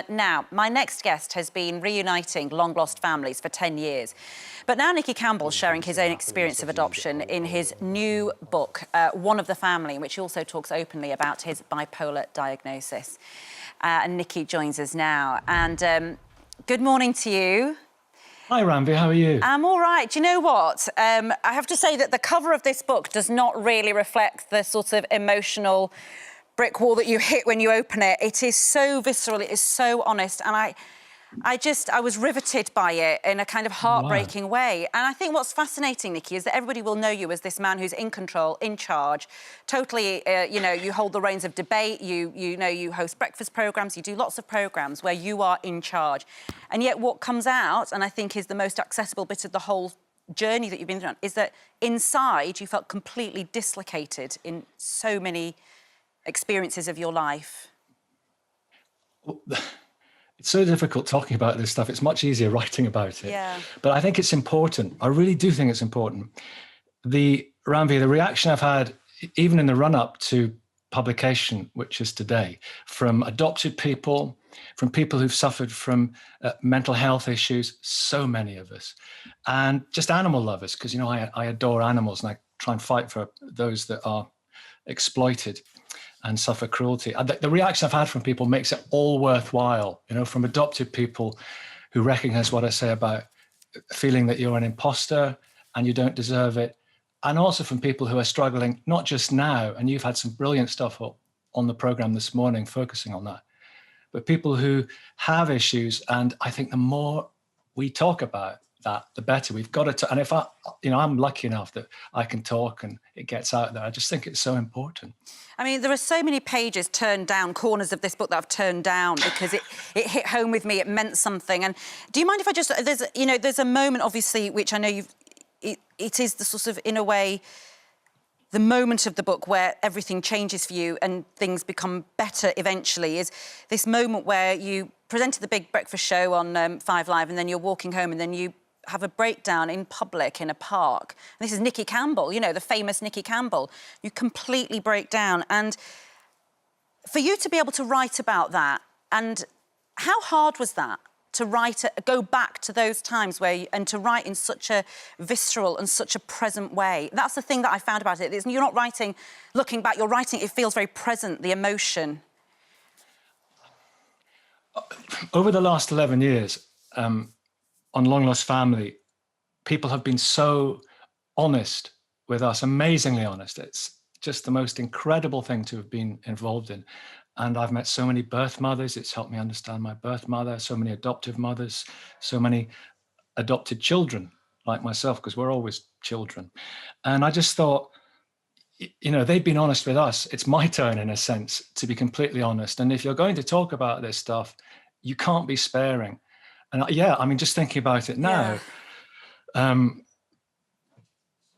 Now, my next guest has been reuniting long-lost families for 10 years. But now Nicky Campbell's sharing his own experience of adoption in his new book, One of the Family, in which he also talks openly about his bipolar diagnosis. And Nicky joins us now. And good morning to you. Hi, Ranvir, how are you? I'm all right. Do you know what? I have to say that the cover of this book does not really reflect the sort of emotional brick wall that you hit when you open it. It is so visceral, it is so honest, and I was riveted by it in a kind of heartbreaking way. And I think what's fascinating, Nicky, is that everybody will know you as this man who's in control, in charge, totally, you know, you hold the reins of debate, you host breakfast programmes, you do lots of programmes where you are in charge. And yet what comes out, and I think is the most accessible bit of the whole journey that you've been on, is that inside you felt completely dislocated in so many experiences of your life. It's so difficult talking about this stuff. It's much easier writing about it. Yeah. But I think it's important. I really do think it's important. Ranvir, the reaction I've had, even in the run-up to publication, which is today, from adopted people, from people who've suffered from mental health issues, so many of us, and just animal lovers, because, you know, I adore animals and I try and fight for those that are exploited and suffer cruelty. The reaction I've had from people makes it all worthwhile, you know, from adopted people who recognize what I say about feeling that you're an imposter and you don't deserve it, and also from people who are struggling, not just now, and you've had some brilliant stuff on the program this morning focusing on that, but people who have issues. And I think the more we talk about that, the better. We've got to, and if I'm lucky enough that I can talk and it gets out there. I just think it's so important. I mean, there are so many pages turned down, corners of this book that I've turned down because it hit home with me, it meant something. And do you mind if I just, there's a moment, obviously, which I know it is the sort of, in a way, the moment of the book where everything changes for you and things become better eventually, is this moment where you presented the big breakfast show on 5 Live, and then you're walking home and then you have a breakdown in public in a park. And this is Nicky Campbell, you know, the famous Nicky Campbell. You completely break down. And for you to be able to write about that, and how hard was that to write, go back to those times and to write in such a visceral and such a present way? That's the thing that I found about it. You're not writing looking back, you're writing, it feels very present, the emotion. Over the last 11 years, on Long Lost Family, people have been so honest with us, amazingly honest. It's just the most incredible thing to have been involved in. And I've met so many birth mothers. It's helped me understand my birth mother, so many adoptive mothers, so many adopted children like myself, because we're always children. And I just thought, you know, they've been honest with us. It's my turn, in a sense, to be completely honest. And if you're going to talk about this stuff, you can't be sparing. And yeah, I mean, just thinking about it now,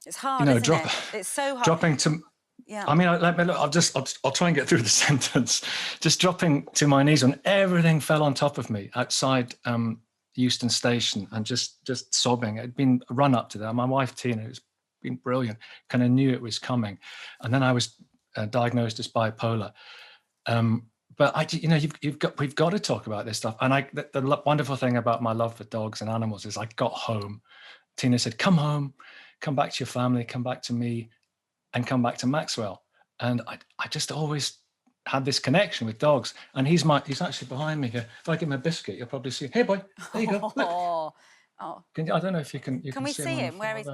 it's hard, you know, isn't it? It's so hard. Dropping to, yeah. I mean, I'll try and get through the sentence. Just dropping to my knees when everything fell on top of me outside Euston Station, and just sobbing. It'd been a run up to that. My wife Tina, who's been brilliant, kind of knew it was coming, and then I was diagnosed as bipolar. But we've got to talk about this stuff. And the wonderful thing about my love for dogs and animals is I got home. Tina said, "Come home, come back to your family, come back to me, and come back to Maxwell." And I just always had this connection with dogs. And he's actually behind me here. If I give him a biscuit, you'll probably see. Hey, boy, there you go. Look. Oh. I don't know if you can. Can we see him? Where is?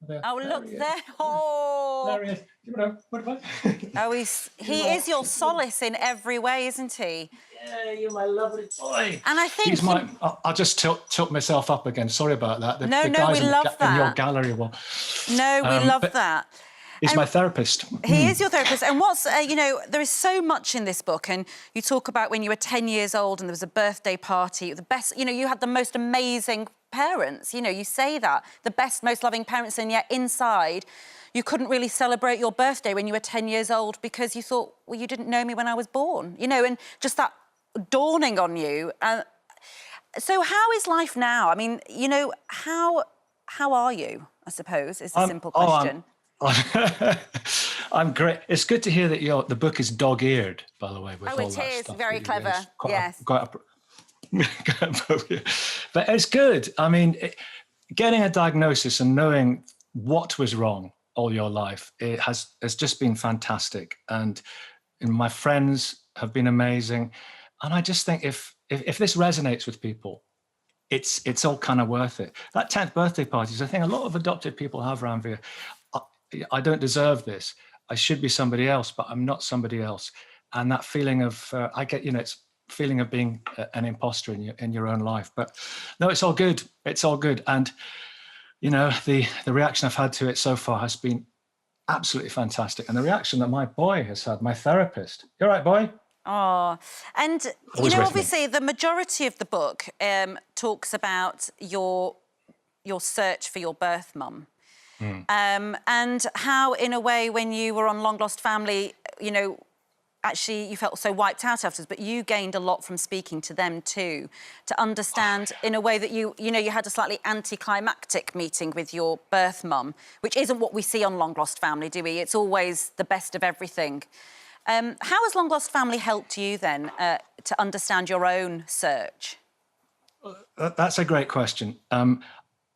There. Oh, look there! Oh, there he is. You know, what about? Oh, he is your solace in every way, isn't he? Yeah, you're my lovely boy. And I think I'll just tilt myself up again. Sorry about that. The we love that. In your gallery will. No, we love that. He's my therapist. He is your therapist. And what's, you know, there is so much in this book. And you talk about when you were 10 years old and there was a birthday party, the best, you know, you had the most amazing parents. You know, you say that, the best, most loving parents, and yet inside you couldn't really celebrate your birthday when you were 10 years old because you thought, well, you didn't know me when I was born, you know, and just that dawning on you. So how is life now? I mean, you know, how are you, I suppose, is the simple question. I'm great. It's good to hear that the book is dog-eared, by the way. With all it that is stuff very clever. Yes. But it's good. I mean, getting a diagnosis and knowing what was wrong all your life, it has just been fantastic. And my friends have been amazing. And I just think if this resonates with people, it's all kind of worth it. That 10th birthday parties, I think a lot of adopted people have, Ranvir. I don't deserve this. I should be somebody else, but I'm not somebody else. And that feeling of, I get, it's feeling of being an imposter in your own life. But no, it's all good. It's all good. And, the reaction I've had to it so far has been absolutely fantastic. And the reaction that my boy has had, my therapist. You all right, boy? Oh, and Always with me. obviously the majority of the book talks about your search for your birth mum. And how, in a way, when you were on Long Lost Family, actually you felt so wiped out afterwards, but you gained a lot from speaking to them too, to understand in a way that you had a slightly anticlimactic meeting with your birth mum, which isn't what we see on Long Lost Family, do we? It's always the best of everything. How has Long Lost Family helped you then to understand your own search? That's a great question.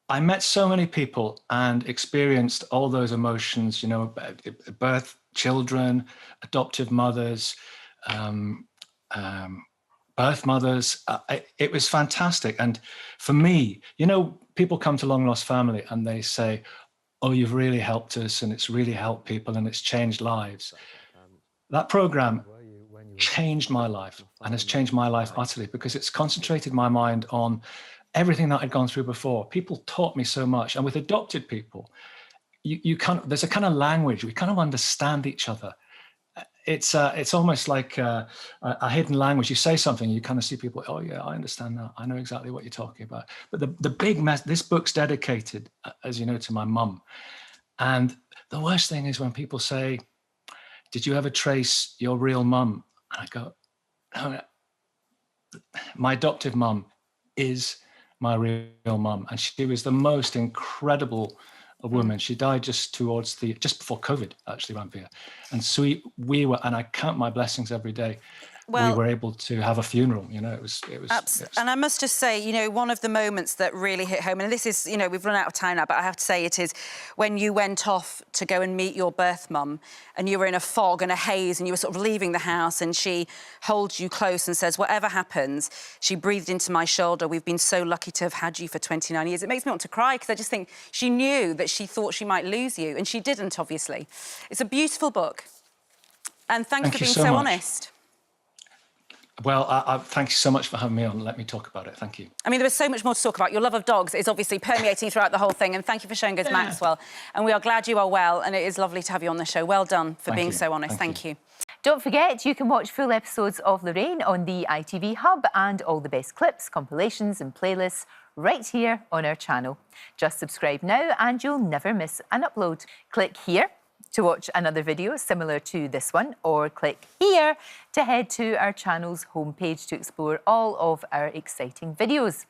I met so many people and experienced all those emotions, birth, children, adoptive mothers, birth mothers. It was fantastic. And for me, people come to Long Lost Family and they say, oh, you've really helped us and it's really helped people and it's changed lives. That program changed my life and has changed my life utterly because it's concentrated my mind on everything that I'd gone through before. People taught me so much. And with adopted people, there's a kind of language. We kind of understand each other. It's almost like a hidden language. You say something, you kind of see people, oh yeah, I understand that. I know exactly what you're talking about. But the big mess, this book's dedicated, as you know, to my mum. And the worst thing is when people say, did you ever trace your real mum? And I go, no, my adoptive mum is my real mum. And she was the most incredible woman. She died just before COVID, actually, Ranvir. And so we were, and I count my blessings every day. Well, we were able to have a funeral, it was. And I must just say, one of the moments that really hit home, and this is, we've run out of time now, but I have to say it is when you went off to go and meet your birth mum and you were in a fog and a haze and you were sort of leaving the house and she holds you close and says, whatever happens, she breathed into my shoulder. We've been so lucky to have had you for 29 years. It makes me want to cry because I just think she knew that she thought she might lose you and she didn't, obviously. It's a beautiful book. And thanks for being so honest. Well, I thank you so much for having me on. Let me talk about it. Thank you. I mean, there was so much more to talk about. Your love of dogs is obviously permeating throughout the whole thing. And thank you for showing us Maxwell. And we are glad you are well. And it is lovely to have you on the show. Well done for being so honest. Thank you. Don't forget, you can watch full episodes of Lorraine on the ITV Hub and all the best clips, compilations and playlists right here on our channel. Just subscribe now and you'll never miss an upload. Click here to watch another video similar to this one, or click here to head to our channel's homepage to explore all of our exciting videos.